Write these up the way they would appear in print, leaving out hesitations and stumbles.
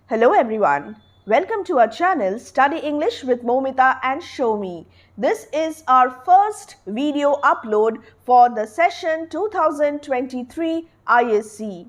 Hello everyone. Welcome to our channel Study English with Momita and Shomi. This is our first video upload for the session 2023 ISC.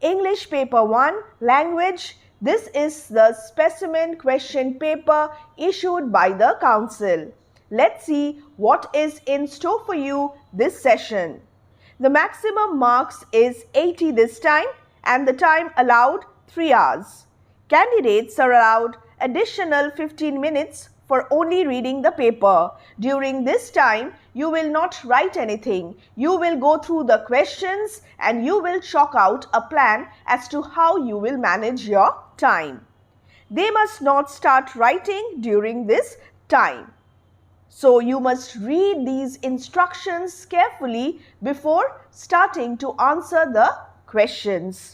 English Paper 1 Language. This is the specimen question paper issued by the Council. Let's see what is in store for you this session. The maximum marks is 80 this time and the time allowed 3 hours. Candidates are allowed additional 15 minutes for only reading the paper. During this time, you will not write anything. You will go through the questions and you will chalk out a plan as to how you will manage your time. They must not start writing during this time. So you must read these instructions carefully before starting to answer the questions.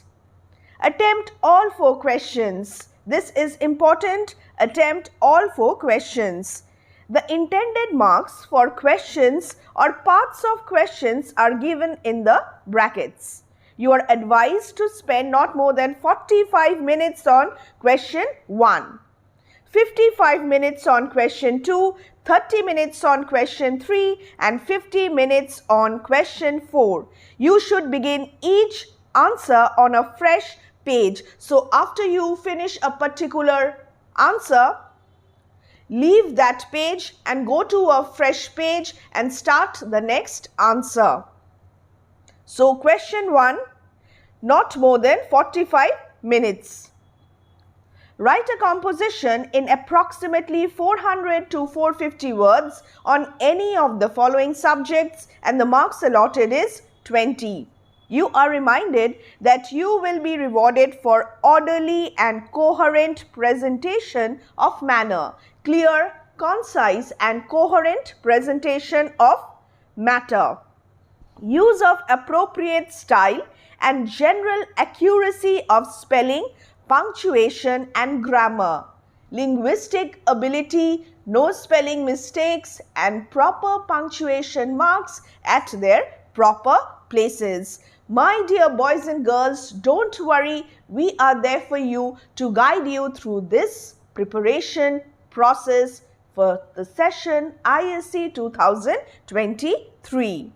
Attempt all 4 questions. This is important. Attempt all 4 questions. The intended marks for questions or parts of questions are given in the brackets. You are advised to spend not more than 45 minutes on question 1, 55 minutes on question 2, 30 minutes on question 3 and 50 minutes on question 4. You should begin each answer on a fresh page. So after you finish a particular answer, leave that page and go to a fresh page and start the next answer. So question 1, not more than 45 minutes. Write a composition in approximately 400 to 450 words on any of the following subjects and the marks allotted is 20. You are reminded that you will be rewarded for orderly and coherent presentation of manner, clear, concise and coherent presentation of matter, use of appropriate style and general accuracy of spelling, punctuation and grammar, linguistic ability, no spelling mistakes and proper punctuation marks at their proper places. My dear boys and girls, don't worry, we are there for you to guide you through this preparation process for the session ISC 2023.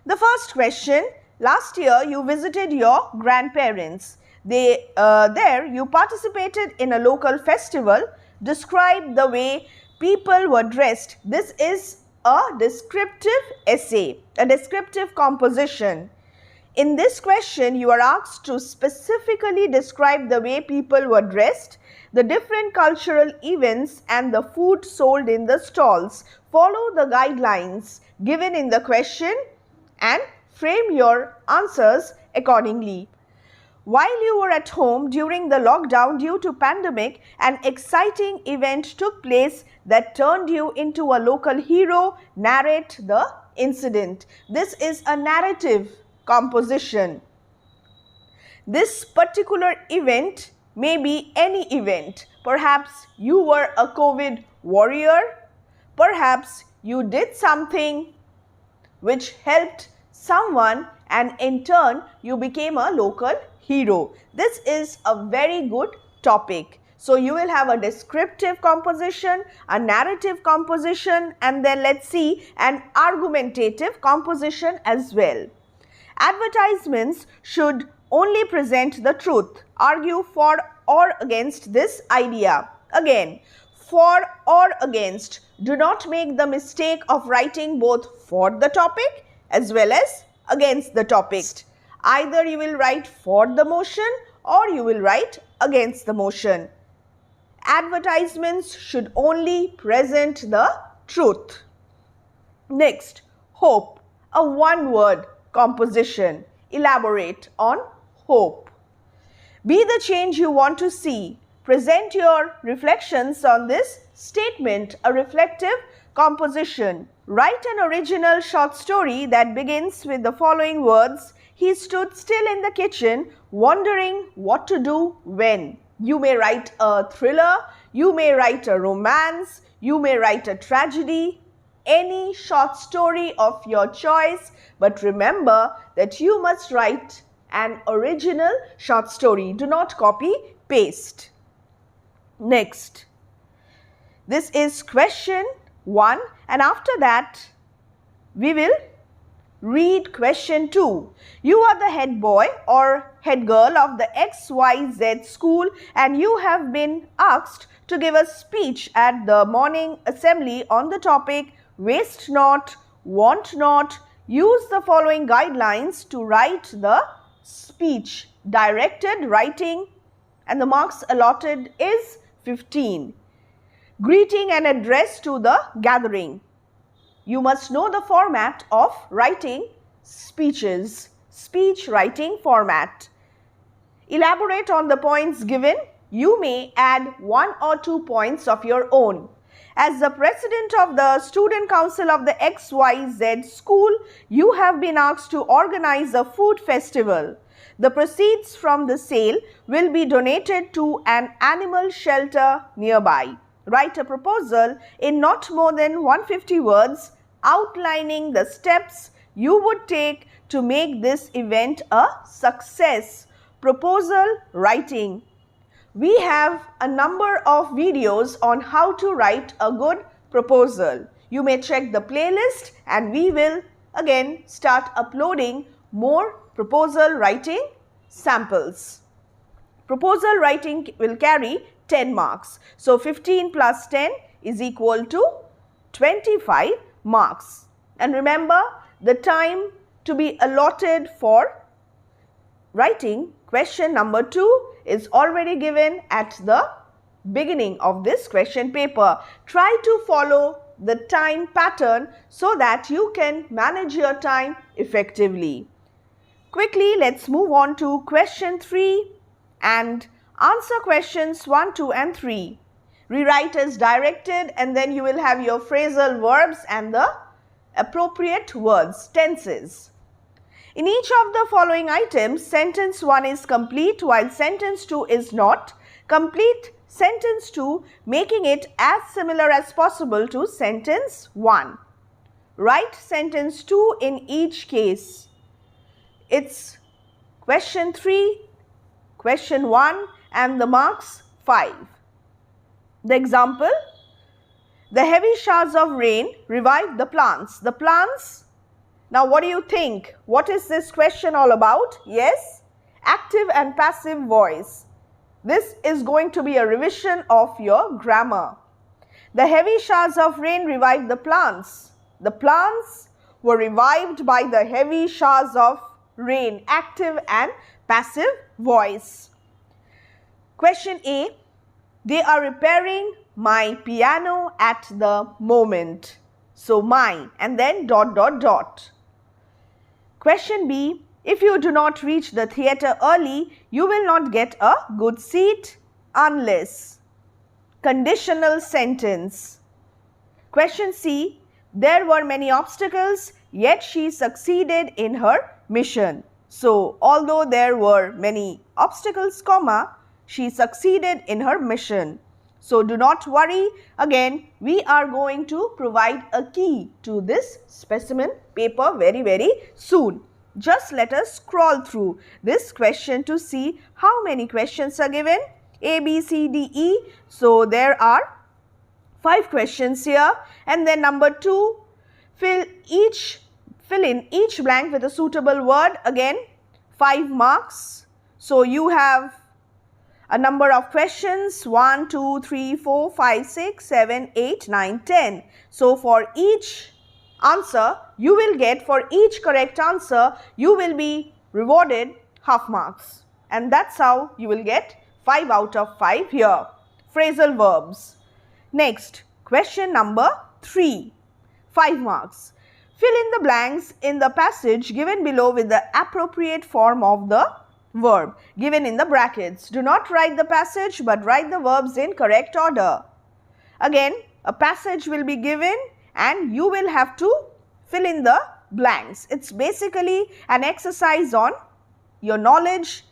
The first question, last year you visited your grandparents. There you participated in a local festival. Describe the way people were dressed. This is a descriptive essay, a descriptive composition. In this question, you are asked to specifically describe the way people were dressed, the different cultural events and the food sold in the stalls. Follow the guidelines given in the question and frame your answers accordingly. While you were at home during the lockdown due to pandemic, an exciting event took place that turned you into a local hero. Narrate the incident. This is a narrative composition. This particular event may be any event. Perhaps you were a COVID warrior. Perhaps you did something which helped someone and in turn you became a local hero. This is a very good topic. So you will have a descriptive composition, a narrative composition and then let's see an argumentative composition as well. Advertisements should only present the truth. Argue for or against this idea. Again, for or against. Do not make the mistake of writing both for the topic as well as against the topic. Either you will write for the motion or you will write against the motion. Advertisements should only present the truth. Next, hope. A one-word composition. Elaborate on hope. Be the change you want to see. Present your reflections on this statement, a reflective composition. Write an original short story that begins with the following words. He stood still in the kitchen, wondering what to do when. You may write a thriller, you may write a romance, you may write a tragedy, any short story of your choice, but remember that you must write an original short story. Do not copy paste. Next, this is question 1, and after that we will read question 2. You are the head boy or head girl of the XYZ school and you have been asked to give a speech at the morning assembly on the topic waste not, want not. Use the following guidelines to write the speech. Directed writing, and the marks allotted is 15. Greeting and address to the gathering. You must know the format of writing speeches. Speech writing format. Elaborate on the points given. You may add 1 or 2 points of your own. As the president of the student council of the XYZ school, you have been asked to organize a food festival. The proceeds from the sale will be donated to an animal shelter nearby. Write a proposal in not more than 150 words outlining the steps you would take to make this event a success. Proposal writing. We have a number of videos on how to write a good proposal. You may check the playlist and we will again start uploading more proposal writing samples. Proposal writing will carry 10 marks. So 15 plus 10 is equal to 25 marks. And remember, the time to be allotted for writing question number 2 is already given at the beginning of this question paper. Try to follow the time pattern so that you can manage your time effectively. Quickly, let's move on to question 3 and answer questions 1, 2 and 3. Rewrite as directed and then you will have your phrasal verbs and the appropriate words, tenses. In each of the following items, sentence 1 is complete while sentence 2 is not. Complete sentence 2, making it as similar as possible to sentence 1. Write sentence 2 in each case. It's question 3, question 1 and the marks 5. The example, the heavy showers of rain revived the plants. The plants, now what do you think? What is this question all about? Yes, active and passive voice. This is going to be a revision of your grammar. The heavy showers of rain revived the plants. The plants were revived by the heavy showers of rain, active and passive voice. Question A, they are repairing my piano at the moment. So my and then ... Question B, if you do not reach the theatre early, you will not get a good seat unless. Conditional sentence. Question C, there were many obstacles, yet she succeeded in her mission. So, although there were many obstacles, she succeeded in her mission. So, do not worry. Again, we are going to provide a key to this specimen paper very soon. Just let us scroll through this question to see how many questions are given. A, B, C, D, E. So, there are 5 questions here. And then number 2, fill in each blank with a suitable word. Again, 5 marks. So, you have a number of questions 1, 2, 3, 4, 5, 6, 7, 8, 9, 10. So, for each answer you will get, for each correct answer you will be rewarded half marks. And that's how you will get 5 out of 5 here. Phrasal verbs. Next, question number 3. 5 marks. Fill in the blanks in the passage given below with the appropriate form of the verb given in the brackets. Do not write the passage but write the verbs in correct order. Again, a passage will be given and you will have to fill in the blanks. It's basically an exercise on your knowledge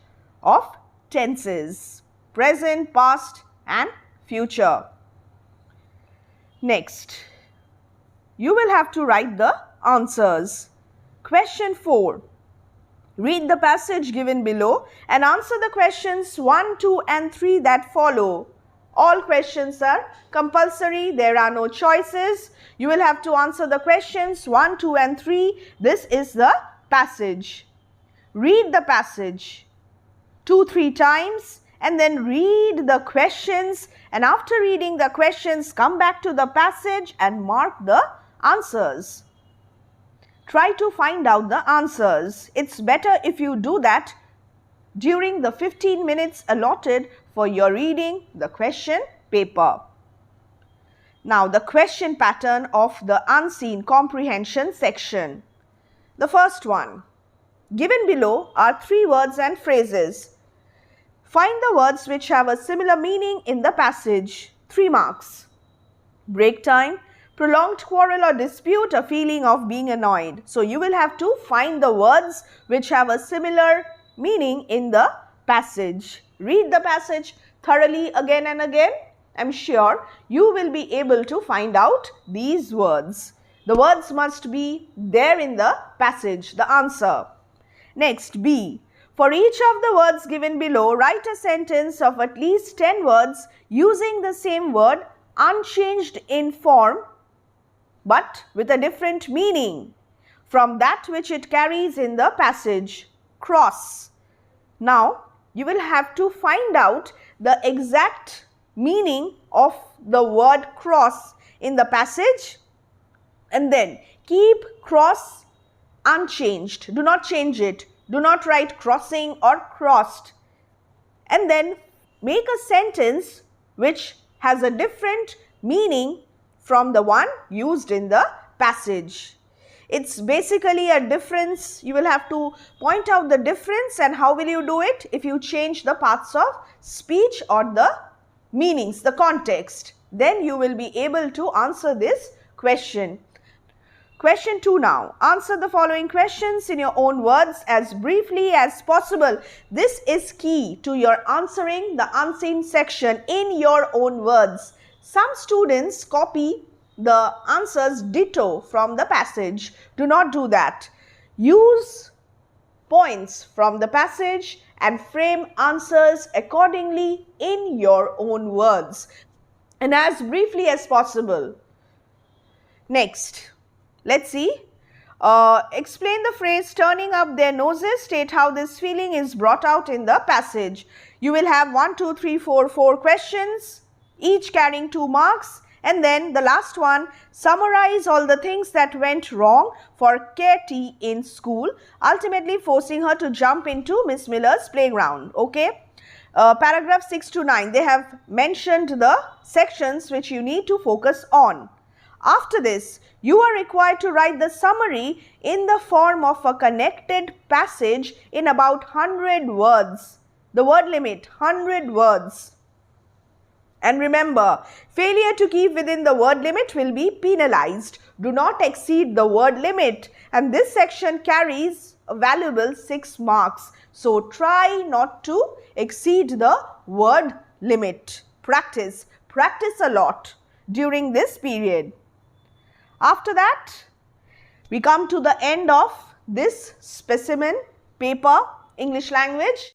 of tenses, present, past and future. Next, you will have to write the answers. Question 4. Read the passage given below and answer the questions 1, 2 and 3 that follow. All questions are compulsory. There are no choices. You will have to answer the questions 1, 2 and 3. This is the passage. Read the passage 2-3 times and then read the questions, and after reading the questions come back to the passage and mark the answers. Try to find out the answers. It's better if you do that during the 15 minutes allotted for your reading the question paper. Now the question pattern of the unseen comprehension section. The first one. Given below are 3 words and phrases. Find the words which have a similar meaning in the passage. 3 marks. Break time, prolonged quarrel or dispute, a feeling of being annoyed. So you will have to find the words which have a similar meaning in the passage. Read the passage thoroughly again and again. I'm sure you will be able to find out these words. The words must be there in the passage, the answer. Next, B. For each of the words given below, write a sentence of at least 10 words using the same word unchanged in form but with a different meaning from that which it carries in the passage. Cross. Now, you will have to find out the exact meaning of the word cross in the passage and then keep cross unchanged. Do not change it. Do not write crossing or crossed. And then make a sentence which has a different meaning from the one used in the passage. It's basically a difference. You will have to point out the difference, and how will you do it? If you change the parts of speech or the meanings, the context, then you will be able to answer this question. Question 2 now. Answer the following questions in your own words as briefly as possible. This is key to your answering the unseen section in your own words. Some students copy the answers ditto from the passage. Do not do that. Use points from the passage and frame answers accordingly in your own words and as briefly as possible. Next. Let's see. Explain the phrase turning up their noses. State how this feeling is brought out in the passage. You will have 1, 2, 3, 4 questions, each carrying 2 marks. And then the last one, summarize all the things that went wrong for Katie in school, ultimately forcing her to jump into Miss Miller's playground. Okay. Paragraph 6 to 9, they have mentioned the sections which you need to focus on. After this, you are required to write the summary in the form of a connected passage in about 100 words. The word limit, 100 words. And remember, failure to keep within the word limit will be penalized. Do not exceed the word limit. And this section carries a valuable 6 marks. So try not to exceed the word limit. Practice a lot during this period. After that, we come to the end of this specimen paper, English language.